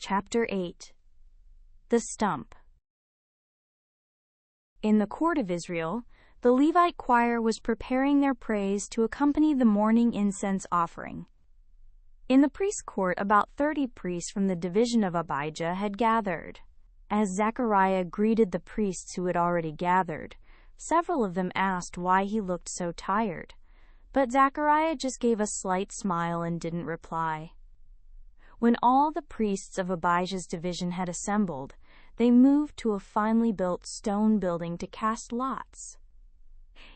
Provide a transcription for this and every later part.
Chapter 8. The Stump. In the court of Israel, the Levite choir was preparing their praise to accompany the morning incense offering. In the priest's court, about 30 priests from the division of Abijah had gathered. As Zechariah greeted the priests who had already gathered, several of them asked why he looked so tired. But Zechariah just gave a slight smile and didn't reply. When all the priests of Abijah's division had assembled, they moved to a finely built stone building to cast lots.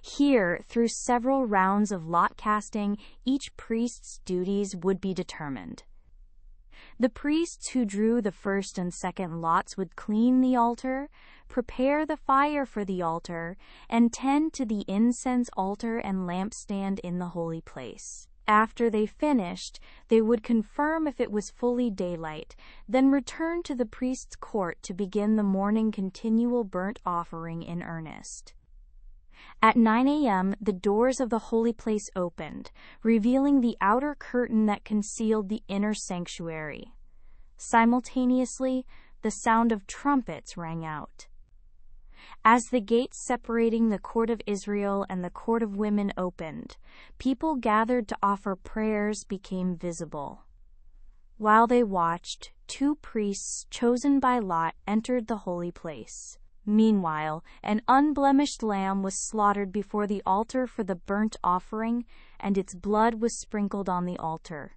Here, through several rounds of lot casting, each priest's duties would be determined. The priests who drew the first and second lots would clean the altar, prepare the fire for the altar, and tend to the incense altar and lampstand in the holy place. After they finished, they would confirm if it was fully daylight, then return to the priest's court to begin the morning continual burnt offering in earnest. At 9 a.m., the doors of the holy place opened, revealing the outer curtain that concealed the inner sanctuary. Simultaneously, the sound of trumpets rang out. As the gates separating the court of Israel and the court of women opened, people gathered to offer prayers became visible. While they watched, 2 priests chosen by lot entered the holy place. Meanwhile, an unblemished lamb was slaughtered before the altar for the burnt offering, and its blood was sprinkled on the altar.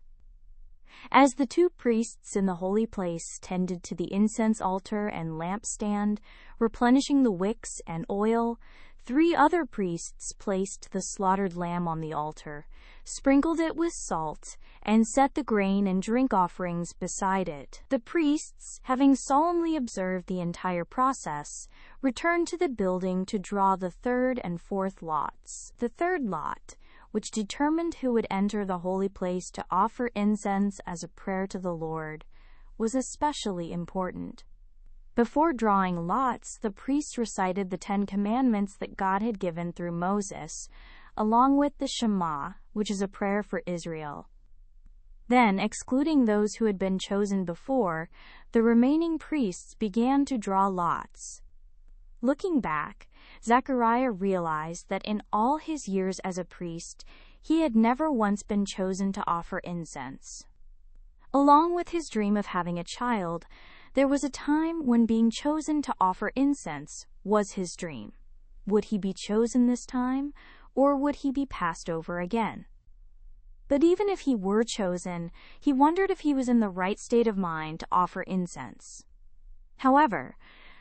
As the 2 priests in the holy place tended to the incense altar and lampstand, replenishing the wicks and oil, 3 other priests placed the slaughtered lamb on the altar, sprinkled it with salt, and set the grain and drink offerings beside it. The priests, having solemnly observed the entire process, returned to the building to draw the 3rd and 4th lots. The 3rd lot, which determined who would enter the holy place to offer incense as a prayer to the Lord, was especially important. Before drawing lots, the priests recited the 10 commandments that God had given through Moses, along with the Shema, which is a prayer for Israel. Then, excluding those who had been chosen before, the remaining priests began to draw lots. Looking back, Zechariah realized that in all his years as a priest, he had never once been chosen to offer incense. Along with his dream of having a child, there was a time when being chosen to offer incense was his dream. Would he be chosen this time, or would he be passed over again? But even if he were chosen, he wondered if he was in the right state of mind to offer incense. However,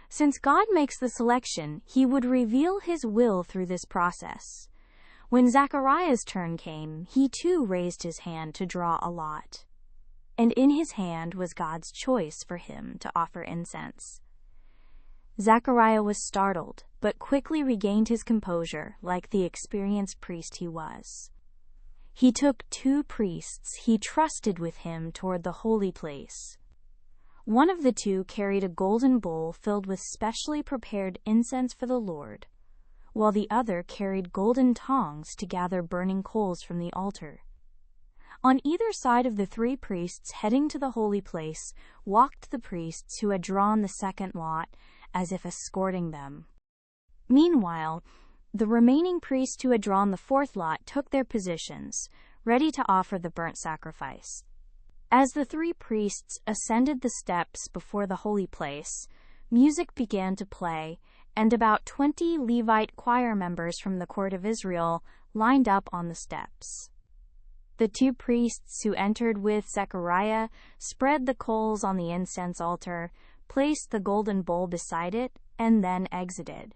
since God makes the selection, he would reveal his will through this process. When Zechariah's turn came, he too raised his hand to draw a lot. And in his hand was God's choice for him to offer incense. Zechariah was startled, but quickly regained his composure like the experienced priest he was. He took 2 priests he trusted with him toward the holy place. One of the 2 carried a golden bowl filled with specially prepared incense for the Lord, while the other carried golden tongs to gather burning coals from the altar. On either side of the 3 priests heading to the holy place walked the priests who had drawn the 2nd lot, as if escorting them. Meanwhile, the remaining priests who had drawn the 4th lot took their positions, ready to offer the burnt sacrifice. As the 3 priests ascended the steps before the holy place, music began to play, and about 20 Levite choir members from the court of Israel lined up on the steps. The 2 priests who entered with Zechariah spread the coals on the incense altar, placed the golden bowl beside it, and then exited.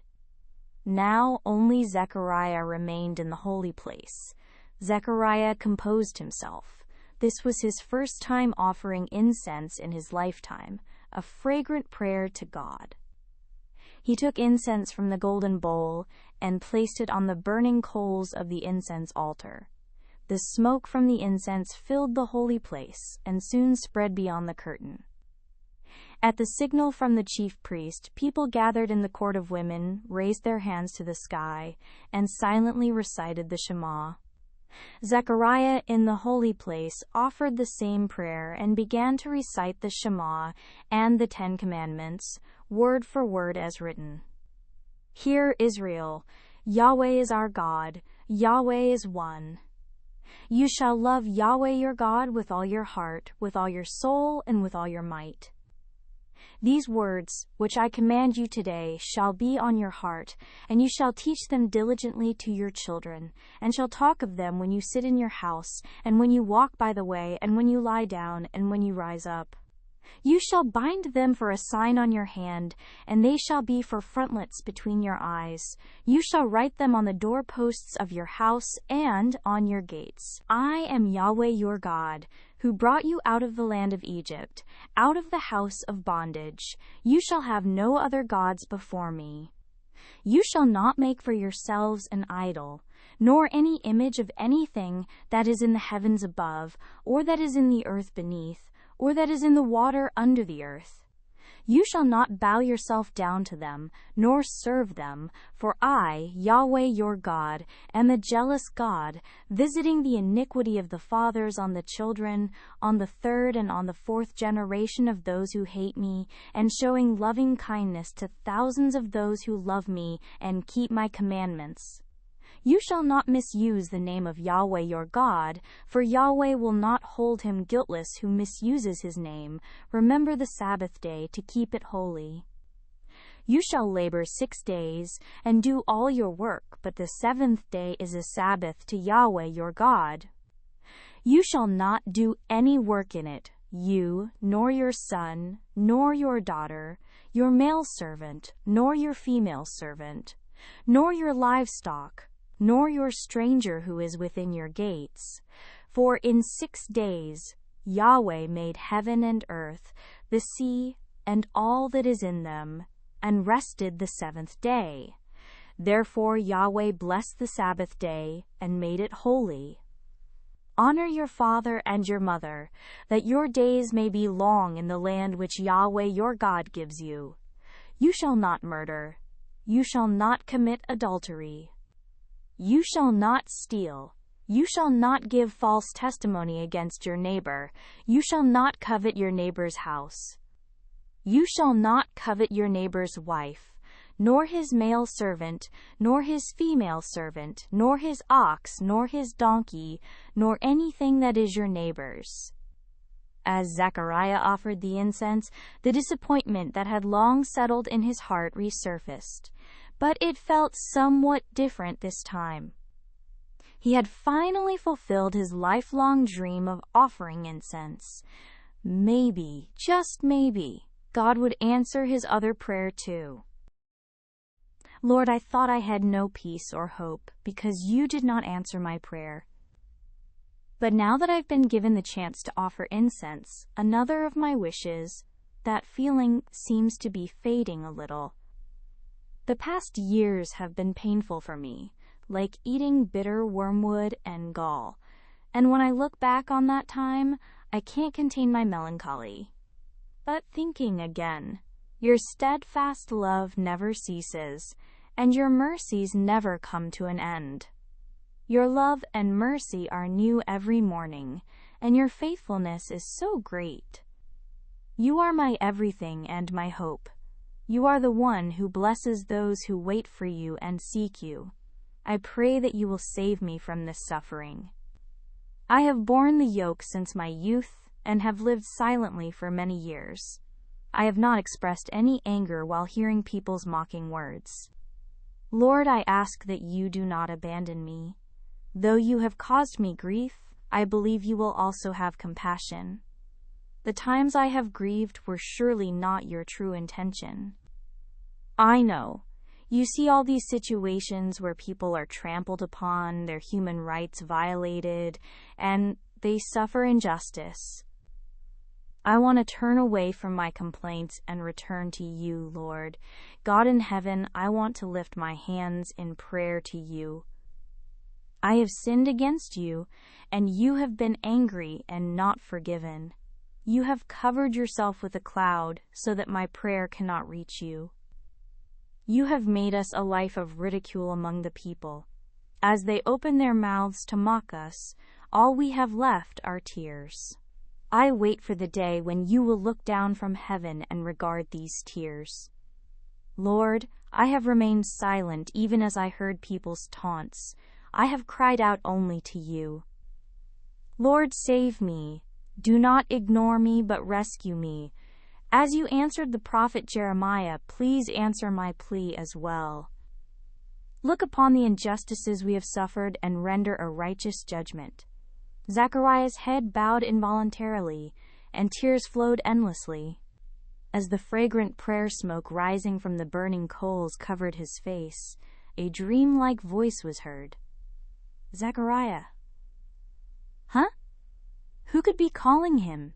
Now only Zechariah remained in the holy place. Zechariah composed himself. This was his first time offering incense in his lifetime, a fragrant prayer to God. He took incense from the golden bowl and placed it on the burning coals of the incense altar. The smoke from the incense filled the holy place and soon spread beyond the curtain. At the signal from the chief priest, people gathered in the court of women, raised their hands to the sky, and silently recited the Shema. Zechariah in the holy place offered the same prayer and began to recite the Shema and the 10 Commandments, word for word as written. Hear, Israel, Yahweh is our God, Yahweh is one. You shall love Yahweh your God with all your heart, with all your soul, and with all your might. These words, which I command you today, shall be on your heart, and you shall teach them diligently to your children, and shall talk of them when you sit in your house, and when you walk by the way, and when you lie down, and when you rise up. You shall bind them for a sign on your hand, and they shall be for frontlets between your eyes. You shall write them on the doorposts of your house and on your gates. I am Yahweh your God, who brought you out of the land of Egypt, out of the house of bondage. You shall have no other gods before me. You shall not make for yourselves an idol, nor any image of anything that is in the heavens above, or that is in the earth beneath, or that is in the water under the earth. You shall not bow yourself down to them, nor serve them, for I, Yahweh your God, am the jealous God, visiting the iniquity of the fathers on the children, on the 3rd and on the 4th generation of those who hate me, and showing loving kindness to thousands of those who love me and keep my commandments. You shall not misuse the name of Yahweh your God, for Yahweh will not hold him guiltless who misuses his name. Remember the Sabbath day to keep it holy. You shall labor 6 days, and do all your work, but the 7th day is a Sabbath to Yahweh your God. You shall not do any work in it, you, nor your son, nor your daughter, your male servant, nor your female servant, nor your livestock, nor your stranger who is within your gates. For in 6 days Yahweh made heaven and earth, the sea, and all that is in them, and rested the 7th day. Therefore Yahweh blessed the Sabbath day, and made it holy. Honor your father and your mother, that your days may be long in the land which Yahweh your God gives you. You shall not murder. You shall not commit adultery. You shall not steal. You shall not give false testimony against your neighbor. You shall not covet your neighbor's house. You shall not covet your neighbor's wife, nor his male servant, nor his female servant, nor his ox, nor his donkey, nor anything that is your neighbor's. As Zechariah offered the incense, the disappointment that had long settled in his heart resurfaced. But it felt somewhat different this time. He had finally fulfilled his lifelong dream of offering incense. Maybe, just maybe, God would answer his other prayer too. Lord, I thought I had no peace or hope because you did not answer my prayer. But now that I've been given the chance to offer incense, another of my wishes, that feeling seems to be fading a little. The past years have been painful for me, like eating bitter wormwood and gall, and when I look back on that time, I can't contain my melancholy. But thinking again, your steadfast love never ceases, and your mercies never come to an end. Your love and mercy are new every morning, and your faithfulness is so great. You are my everything and my hope. You are the one who blesses those who wait for you and seek you. I pray that you will save me from this suffering. I have borne the yoke since my youth and have lived silently for many years. I have not expressed any anger while hearing people's mocking words. Lord, I ask that you do not abandon me. Though you have caused me grief, I believe you will also have compassion. The times I have grieved were surely not your true intention. I know. You see all these situations where people are trampled upon, their human rights violated, and they suffer injustice. I want to turn away from my complaints and return to you, Lord. God in heaven, I want to lift my hands in prayer to you. I have sinned against you, and you have been angry and not forgiven. You have covered yourself with a cloud so that my prayer cannot reach you. You have made us a life of ridicule among the people, As they open their mouths to mock us, all we have left are tears. I wait for the day when you will look down from heaven and regard these tears. Lord, I have remained silent even as I heard people's taunts. I have cried out only to you. Lord, save me. Do not ignore me, but rescue me. As you answered the prophet Jeremiah, please answer my plea as well. Look upon the injustices we have suffered and render a righteous judgment. Zechariah's head bowed involuntarily, and tears flowed endlessly. As the fragrant prayer smoke rising from the burning coals covered his face, a dreamlike voice was heard. Zechariah. Huh? Who could be calling him?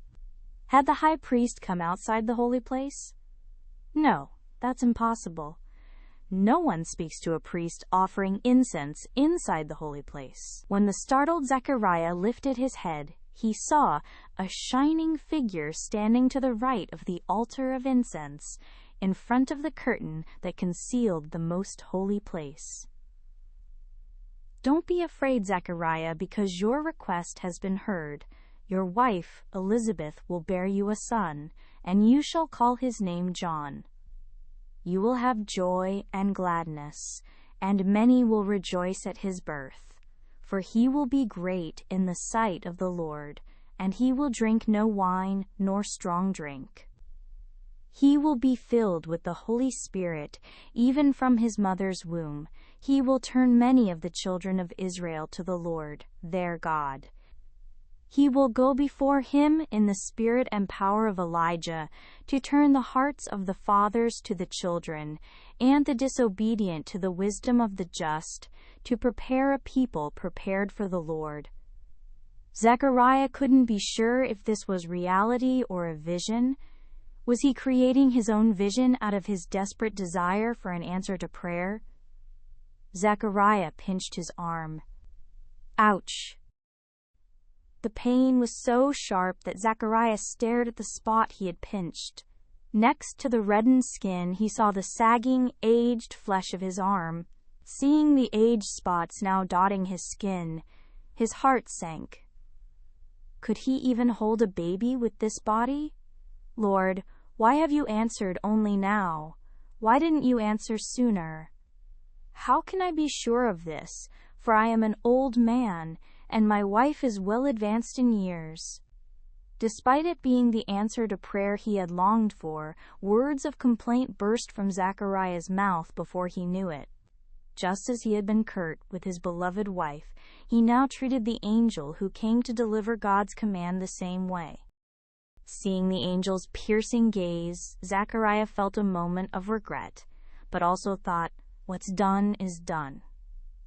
Had the high priest come outside the holy place? No, that's impossible. No one speaks to a priest offering incense inside the holy place. When the startled Zechariah lifted his head, he saw a shining figure standing to the right of the altar of incense, in front of the curtain that concealed the most holy place. Don't be afraid, Zechariah, because your request has been heard. Your wife, Elizabeth, will bear you a son, and you shall call his name John. You will have joy and gladness, and many will rejoice at his birth. For he will be great in the sight of the Lord, and he will drink no wine nor strong drink. He will be filled with the Holy Spirit, even from his mother's womb. He will turn many of the children of Israel to the Lord, their God. He will go before him in the spirit and power of Elijah, to turn the hearts of the fathers to the children, and the disobedient to the wisdom of the just, to prepare a people prepared for the Lord. Zechariah couldn't be sure if this was reality or a vision. Was he creating his own vision out of his desperate desire for an answer to prayer? Zechariah pinched his arm. Ouch! The pain was so sharp that Zechariah stared at the spot he had pinched. Next to the reddened skin, he saw the sagging, aged flesh of his arm. Seeing the age spots now dotting his skin, his heart sank. Could he even hold a baby with this body? Lord, why have you answered only now? Why didn't you answer sooner? How can I be sure of this? For I am an old man, and my wife is well advanced in years. Despite it being the answer to prayer he had longed for, words of complaint burst from Zechariah's mouth before he knew it. Just as he had been curt with his beloved wife, he now treated the angel who came to deliver God's command the same way. Seeing the angel's piercing gaze, Zechariah felt a moment of regret, but also thought, what's done is done.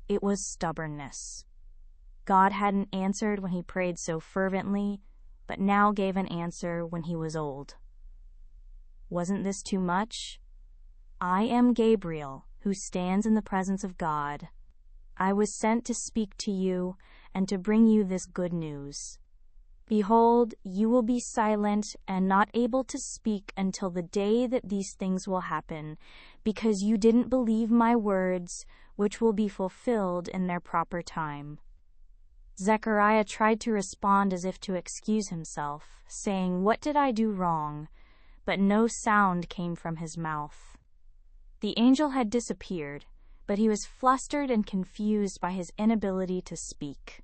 It was stubbornness. God hadn't answered when he prayed so fervently, but now gave an answer when he was old. Wasn't this too much? I am Gabriel, who stands in the presence of God. I was sent to speak to you and to bring you this good news. Behold, you will be silent and not able to speak until the day that these things will happen, because you didn't believe my words, which will be fulfilled in their proper time. Zechariah tried to respond as if to excuse himself, saying, What did I do wrong? But no sound came from his mouth. The angel had disappeared, but he was flustered and confused by his inability to speak.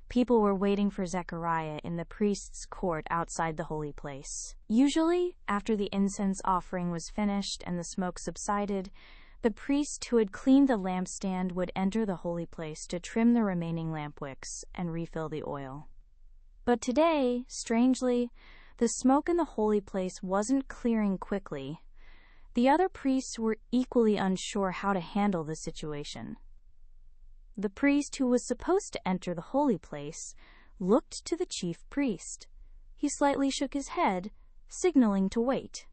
People were waiting for Zechariah in the priest's court outside the holy place. Usually, after the incense offering was finished and the smoke subsided, the priest who had cleaned the lampstand would enter the holy place to trim the remaining lamp wicks and refill the oil. But today, strangely, the smoke in the holy place wasn't clearing quickly. The other priests were equally unsure how to handle the situation. The priest who was supposed to enter the holy place looked to the chief priest. He slightly shook his head, signaling to wait.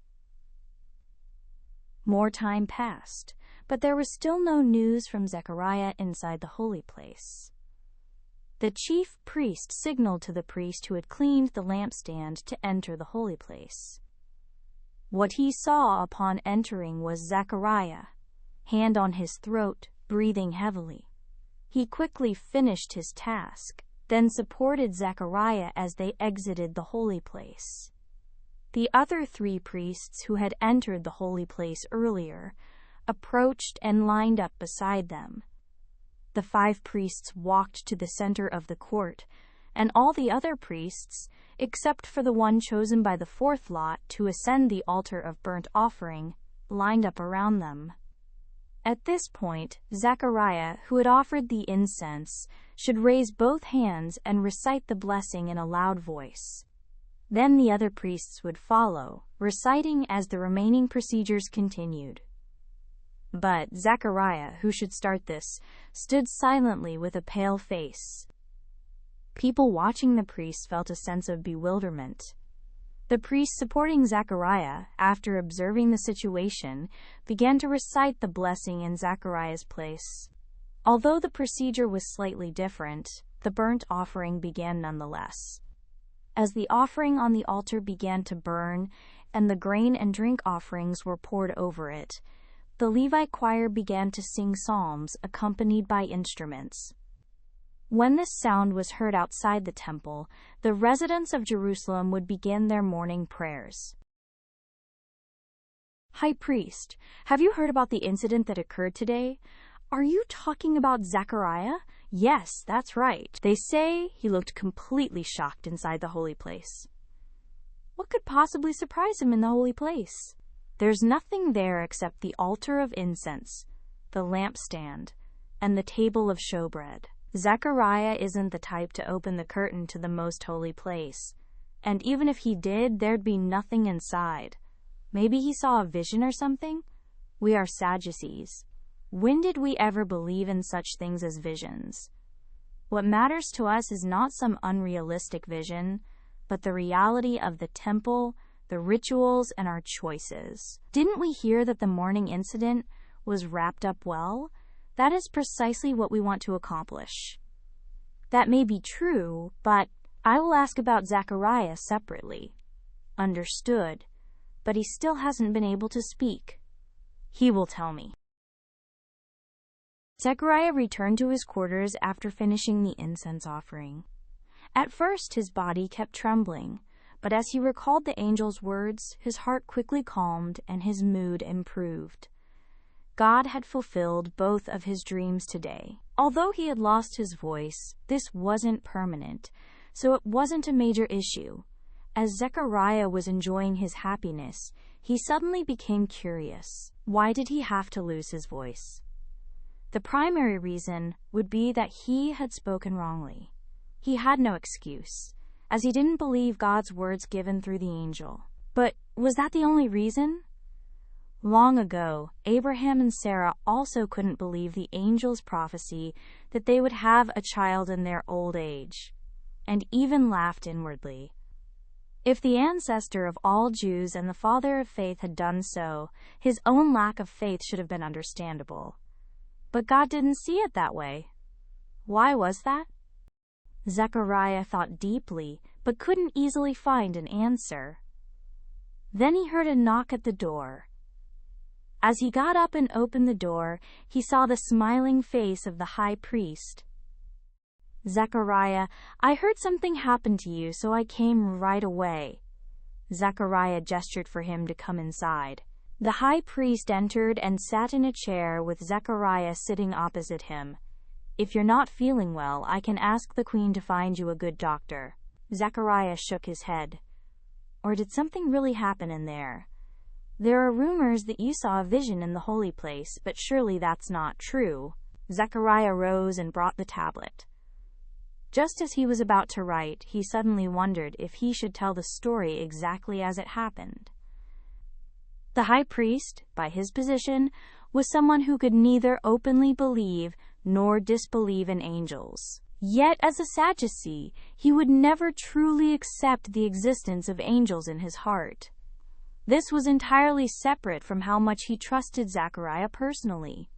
More time passed, but there was still no news from Zechariah inside the holy place. The chief priest signaled to the priest who had cleaned the lampstand to enter the holy place. What he saw upon entering was Zechariah, hand on his throat, breathing heavily. He quickly finished his task, then supported Zechariah as they exited the holy place. The other 3 priests who had entered the holy place earlier approached and lined up beside them. The 5 priests walked to the center of the court, and all the other priests, except for the one chosen by the 4th lot to ascend the altar of burnt offering, lined up around them. At this point, Zechariah, who had offered the incense, should raise both hands and recite the blessing in a loud voice. Then the other priests would follow, reciting as the remaining procedures continued. But Zechariah, who should start this, stood silently with a pale face. People watching the priests felt a sense of bewilderment. The priests supporting Zechariah, after observing the situation, began to recite the blessing in Zechariah's place. Although the procedure was slightly different, the burnt offering began nonetheless. As the offering on the altar began to burn and the grain and drink offerings were poured over it, the Levite choir began to sing psalms accompanied by instruments. When this sound was heard outside the temple, the residents of Jerusalem would begin their morning prayers. High Priest, have you heard about the incident that occurred today? Are you talking about Zechariah? Yes, that's right. They say he looked completely shocked inside the holy place. What could possibly surprise him in the holy place? There's nothing there except the altar of incense, the lampstand, and the table of showbread. Zechariah isn't the type to open the curtain to the most holy place, and even if he did, there'd be nothing inside. Maybe he saw a vision or something? We are Sadducees. When did we ever believe in such things as visions? What matters to us is not some unrealistic vision, but the reality of the temple, the rituals, and our choices. Didn't we hear that the morning incident was wrapped up well? That is precisely what we want to accomplish. That may be true, but I will ask about Zechariah separately. Understood, but he still hasn't been able to speak. He will tell me. Zechariah returned to his quarters after finishing the incense offering. At first, his body kept trembling, but as he recalled the angel's words, his heart quickly calmed and his mood improved. God had fulfilled both of his dreams today. Although he had lost his voice, this wasn't permanent, so it wasn't a major issue. As Zechariah was enjoying his happiness, he suddenly became curious. Why did he have to lose his voice? The primary reason would be that he had spoken wrongly. He had no excuse, as he didn't believe God's words given through the angel. But was that the only reason? Long ago, Abraham and Sarah also couldn't believe the angel's prophecy that they would have a child in their old age, and even laughed inwardly. If the ancestor of all Jews and the father of faith had done so, his own lack of faith should have been understandable. But God didn't see it that way. Why was that? Zechariah thought deeply, but couldn't easily find an answer. Then he heard a knock at the door. As he got up and opened the door, he saw the smiling face of the high priest. Zechariah, I heard something happened to you, so I came right away. Zechariah gestured for him to come inside. The high priest entered and sat in a chair with Zechariah sitting opposite him. If you're not feeling well, I can ask the queen to find you a good doctor. Zechariah shook his head. Or did something really happen in there? There are rumors that you saw a vision in the holy place, but surely that's not true. Zechariah rose and brought the tablet. Just as he was about to write, he suddenly wondered if he should tell the story exactly as it happened. The high priest, by his position, was someone who could neither openly believe nor disbelieve in angels. Yet, as a Sadducee, he would never truly accept the existence of angels in his heart. This was entirely separate from how much he trusted Zechariah personally.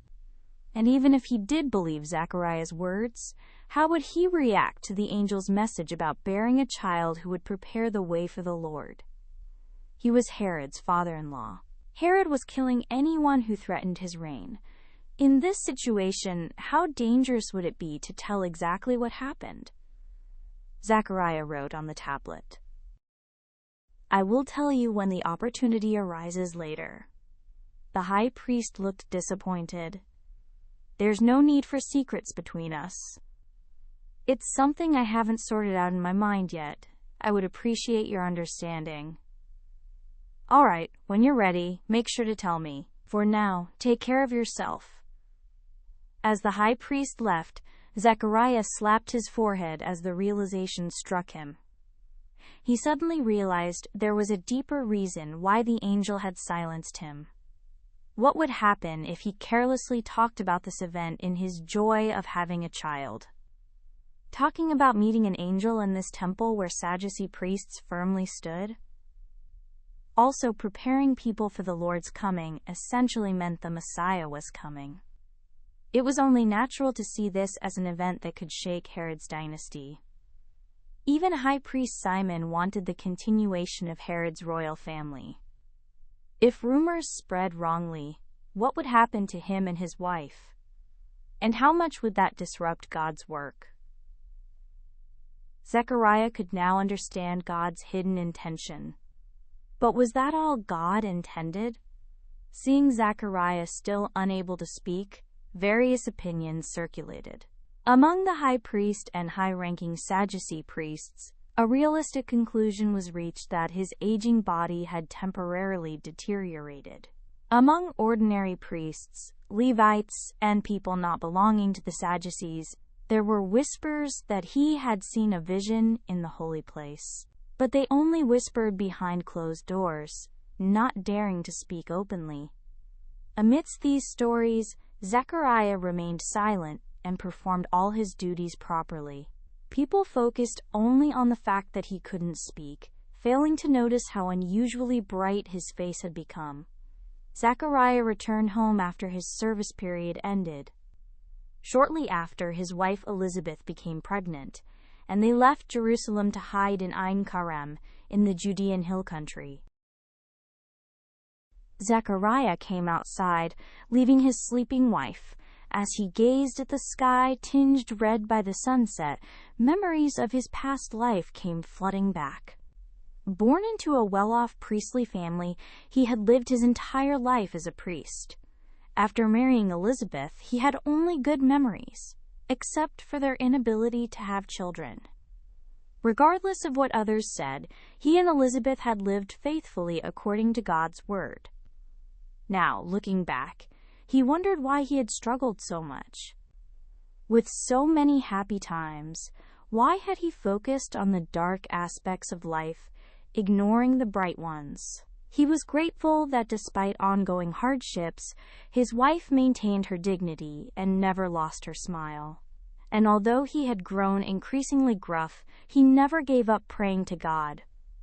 And even if he did believe Zechariah's words, how would he react to the angel's message about bearing a child who would prepare the way for the Lord? He was Herod's father-in-law. Herod was killing anyone who threatened his reign. In this situation, how dangerous would it be to tell exactly what happened? Zechariah wrote on the tablet, "I will tell you when the opportunity arises later." The high priest looked disappointed. "There's no need for secrets between us. It's something I haven't sorted out in my mind yet. I would appreciate your understanding." "All right, when you're ready, make sure to tell me. For now, take care of yourself." As the high priest left, Zechariah slapped his forehead as the realization struck him. He suddenly realized there was a deeper reason why the angel had silenced him. What would happen if he carelessly talked about this event in his joy of having a child? Talking about meeting an angel in this temple where Sadducee priests firmly stood? Also, preparing people for the Lord's coming essentially meant the Messiah was coming. It was only natural to see this as an event that could shake Herod's dynasty. Even High Priest Simon wanted the continuation of Herod's royal family. If rumors spread wrongly, what would happen to him and his wife? And how much would that disrupt God's work? Zechariah could now understand God's hidden intention. But was that all God intended? Seeing Zechariah still unable to speak, various opinions circulated. Among the high priest and high-ranking Sadducee priests, a realistic conclusion was reached that his aging body had temporarily deteriorated. Among ordinary priests, Levites, and people not belonging to the Sadducees, there were whispers that he had seen a vision in the holy place. But they only whispered behind closed doors, not daring to speak openly. Amidst these stories, Zechariah remained silent and performed all his duties properly. People focused only on the fact that he couldn't speak, failing to notice how unusually bright his face had become. Zechariah returned home after his service period ended. Shortly after, his wife Elizabeth became pregnant, and they left Jerusalem to hide in Ein Karem in the Judean hill country. Zechariah came outside, leaving his sleeping wife. As he gazed at the sky tinged red by the sunset, memories of his past life came flooding back. Born into a well-off priestly family, he had lived his entire life as a priest. After marrying Elizabeth, he had only good memories, except for their inability to have children. Regardless of what others said, he and Elizabeth had lived faithfully according to God's word. Now, looking back, he wondered why he had struggled so much. With so many happy times, why had he focused on the dark aspects of life, ignoring the bright ones? He was grateful that despite ongoing hardships, his wife maintained her dignity and never lost her smile. And although he had grown increasingly gruff, he never gave up praying to God.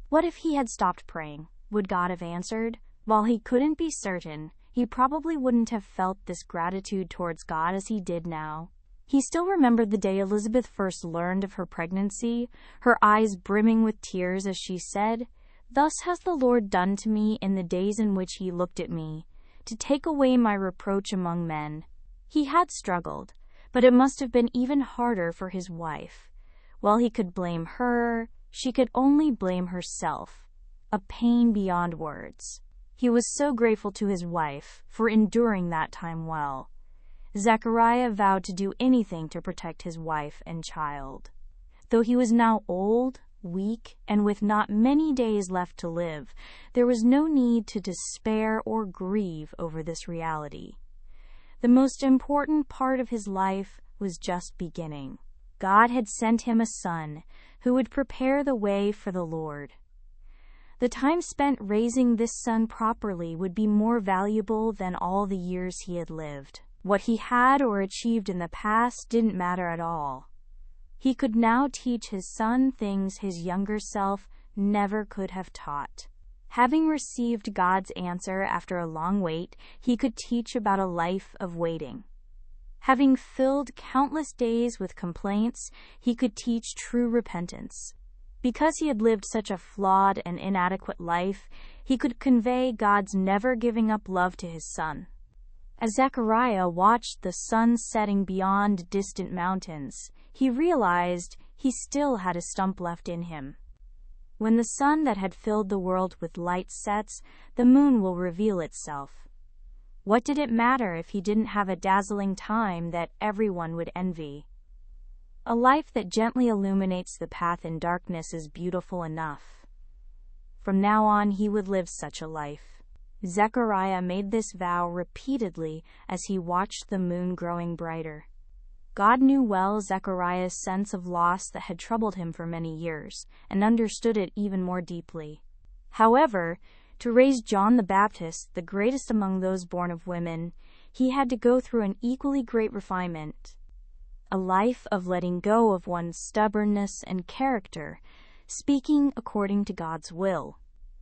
What if he had stopped praying? Would God have answered? While he couldn't be certain, he probably wouldn't have felt this gratitude towards God as he did now. He still remembered the day Elizabeth first learned of her pregnancy, her eyes brimming with tears as she said, "Thus has the Lord done to me in the days in which he looked at me, to take away my reproach among men." He had struggled, but it must have been even harder for his wife. While he could blame her, she could only blame herself, a pain beyond words. He was so grateful to his wife for enduring that time well. Zechariah vowed to do anything to protect his wife and child. Though he was now old, weak, and with not many days left to live, there was no need to despair or grieve over this reality. The most important part of his life was just beginning. God had sent him a son who would prepare the way for the Lord. The time spent raising this son properly would be more valuable than all the years he had lived. What he had or achieved in the past didn't matter at all. He could now teach his son things his younger self never could have taught. Having received God's answer after a long wait, he could teach about a life of waiting. Having filled countless days with complaints, he could teach true repentance. Because he had lived such a flawed and inadequate life, he could convey God's never-giving-up love to his son. As Zechariah watched the sun setting beyond distant mountains, he realized he still had a stump left in him. When the sun that had filled the world with light sets, the moon will reveal itself. What did it matter if he didn't have a dazzling time that everyone would envy? A life that gently illuminates the path in darkness is beautiful enough. From now on, he would live such a life. Zechariah made this vow repeatedly as he watched the moon growing brighter. God knew well Zechariah's sense of loss that had troubled him for many years, and understood it even more deeply. However, to raise John the Baptist, the greatest among those born of women, he had to go through an equally great refinement. A life of letting go of one's stubbornness and character, speaking according to God's will.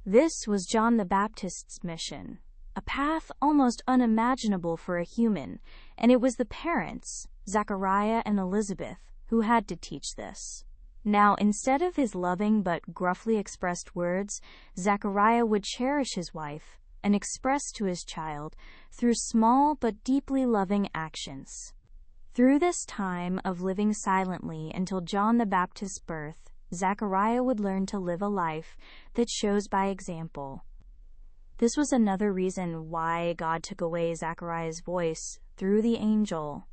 This was John the Baptist's mission, a path almost unimaginable for a human, and it was the parents, Zechariah and Elizabeth, who had to teach this. Now, instead of his loving but gruffly expressed words, Zechariah would cherish his wife and express to his child through small but deeply loving actions. Through this time of living silently until John the Baptist's birth, Zechariah would learn to live a life that shows by example. This was another reason why God took away Zechariah's voice through the angel.